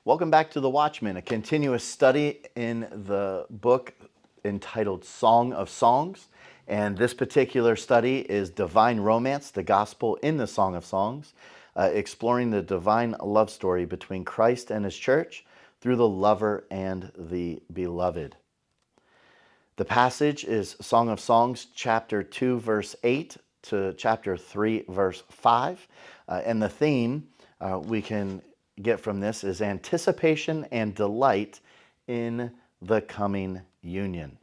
Welcome back to the Watchman, a continuous study in the book entitled Song of Songs. And this particular study is Divine Romance, the Gospel in the Song of Songs, exploring the divine love story between Christ and his church through the lover and the beloved. The passage is Song of Songs, chapter 2, verse 8 to chapter 3, verse 5. And the theme we can get from this is anticipation and delight in the coming union.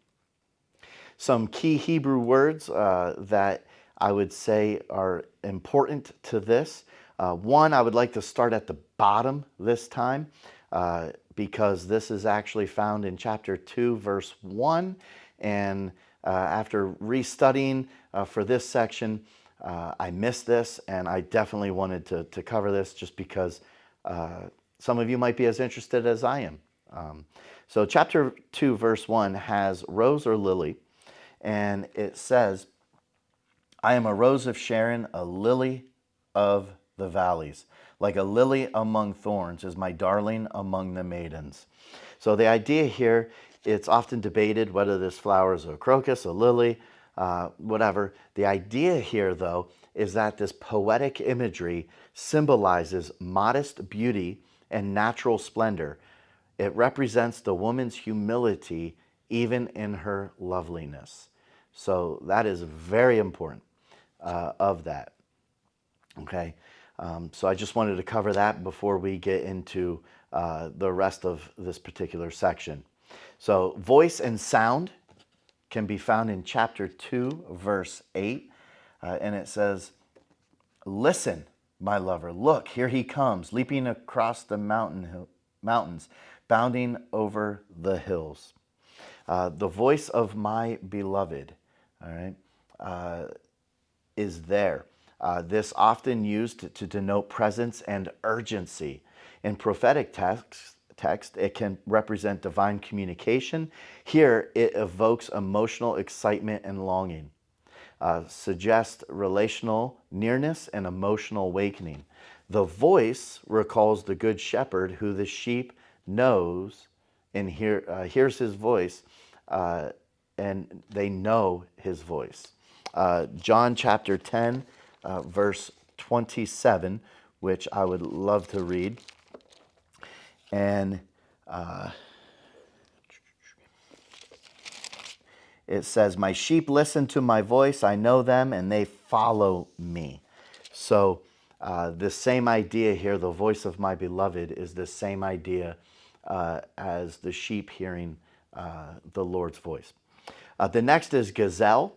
Some key Hebrew words that I would say are important to this. One, I would like to start at the bottom this time because this is actually found in chapter 2, verse 1. And after restudying for this section, I missed this, and I definitely wanted to cover this just because some of you might be as interested as I am. So chapter 2, verse 1 has rose or lily, and it says, I am a rose of Sharon, a lily of the valleys. Like a lily among thorns is my darling among the maidens. So the idea here, it's often debated whether this flower is a crocus, a lily, whatever. The idea here, though, is that this poetic imagery symbolizes modest beauty and natural splendor. It represents the woman's humility even in her loveliness. So that is very important of that. Okay, so I just wanted to cover that before we get into the rest of this particular section. So voice and sound can be found in chapter 2, verse 8. And it says, listen, my lover, look, here he comes, leaping across the mountains, bounding over the hills. The voice of my beloved, all right, is there. This often used to denote presence and urgency. In prophetic text, it can represent divine communication. Here, it evokes emotional excitement and longing. Suggests relational nearness and emotional awakening. The voice recalls the good shepherd who the sheep knows and hears his voice, and they know his voice. John chapter 10, verse 27, which I would love to read. And it says, my sheep listen to my voice, I know them, and they follow me. So the same idea here, the voice of my beloved, is the same idea as the sheep hearing the Lord's voice. The next is gazelle,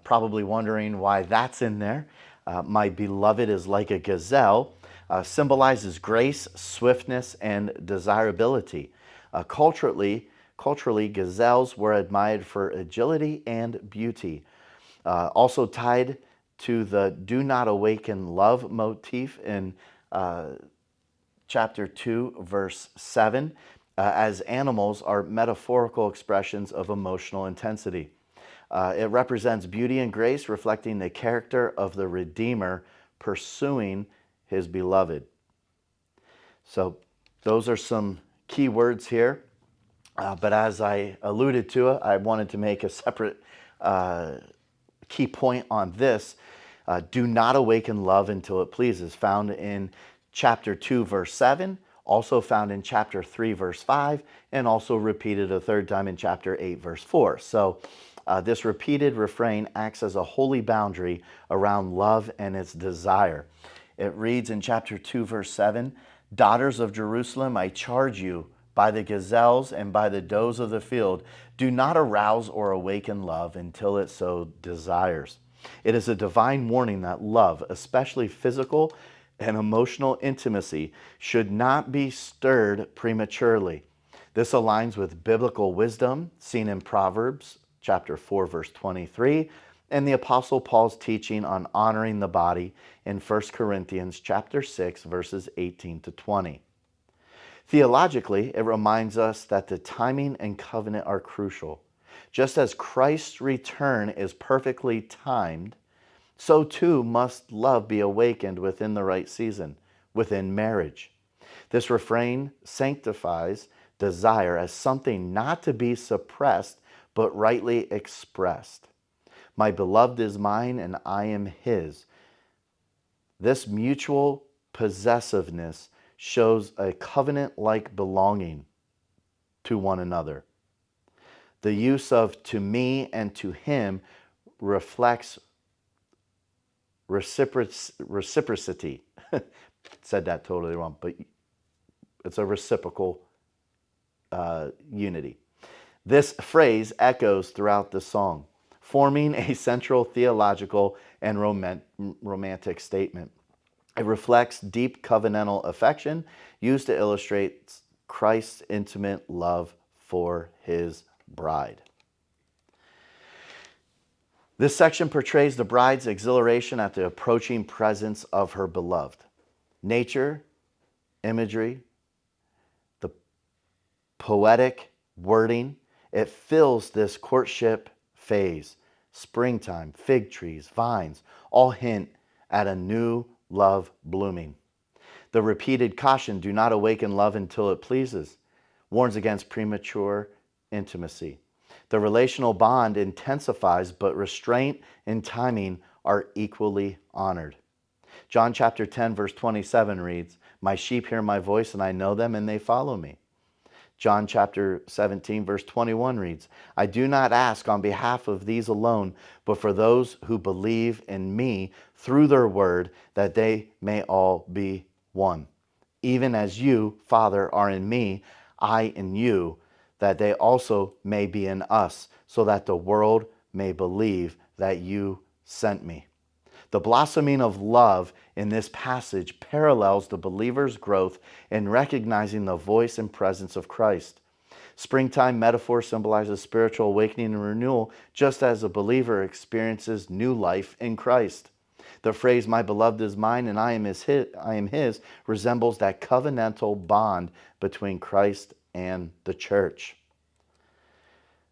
probably wondering why that's in there. My beloved is like a gazelle, symbolizes grace, swiftness, and desirability. Culturally, gazelles were admired for agility and beauty. Also tied to the do not awaken love motif in chapter 2, verse 7, as animals are metaphorical expressions of emotional intensity. It represents beauty and grace, reflecting the character of the Redeemer pursuing his beloved. So those are some key words here. But as I alluded to, I wanted to make a separate key point on this. Do not awaken love until it pleases, found in chapter 2, verse 7, also found in chapter 3, verse 5, and also repeated a third time in chapter 8, verse 4. So this repeated refrain acts as a holy boundary around love and its desire. It reads in chapter 2, verse 7, daughters of Jerusalem, I charge you by the gazelles and by the does of the field, do not arouse or awaken love until it so desires. It is a divine warning that love, especially physical and emotional intimacy, should not be stirred prematurely. This aligns with biblical wisdom seen in Proverbs chapter 4, verse 23, and the Apostle Paul's teaching on honoring the body in 1 Corinthians chapter 6, verses 18 to 20. Theologically, it reminds us that the timing and covenant are crucial. Just as Christ's return is perfectly timed, so too must love be awakened within the right season, within marriage. This refrain sanctifies desire as something not to be suppressed, but rightly expressed. My beloved is mine and I am his. This mutual possessiveness shows a covenant-like belonging to one another. The use of to me and to him reflects reciprocity. Said that totally wrong, but it's a reciprocal unity. This phrase echoes throughout the song, forming a central theological and romantic statement. It reflects deep covenantal affection used to illustrate Christ's intimate love for his bride. This section portrays the bride's exhilaration at the approaching presence of her beloved. Nature, imagery, the poetic wording, it fills this courtship phase. Springtime, fig trees, vines, all hint at a new love blooming. The repeated caution, do not awaken love until it pleases, warns against premature intimacy. The relational bond intensifies, but restraint and timing are equally honored. John chapter 10, verse 27 reads, my sheep hear my voice and I know them and they follow me. John chapter 17, verse 21 reads, I do not ask on behalf of these alone, but for those who believe in me through their word, that they may all be one. Even as you, Father, are in me, I in you, that they also may be in us, so that the world may believe that you sent me. The blossoming of love in this passage parallels the believer's growth in recognizing the voice and presence of Christ. Springtime metaphor symbolizes spiritual awakening and renewal, just as a believer experiences new life in Christ. The phrase, my beloved is mine and I am his, resembles that covenantal bond between Christ and the church.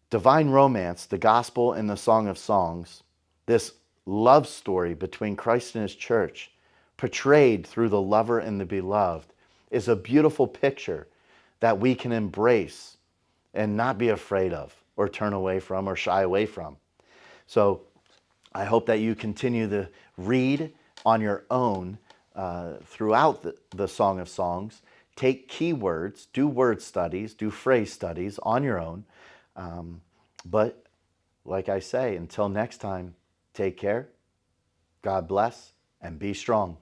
Divine romance, the gospel and the Song of Songs, this love story between Christ and his church, portrayed through the lover and the beloved, is a beautiful picture that we can embrace and not be afraid of or turn away from or shy away from. So I hope that you continue to read on your own throughout the Song of Songs. Take keywords, do word studies, do phrase studies on your own. But like I say, until next time, take care, God bless, and be strong.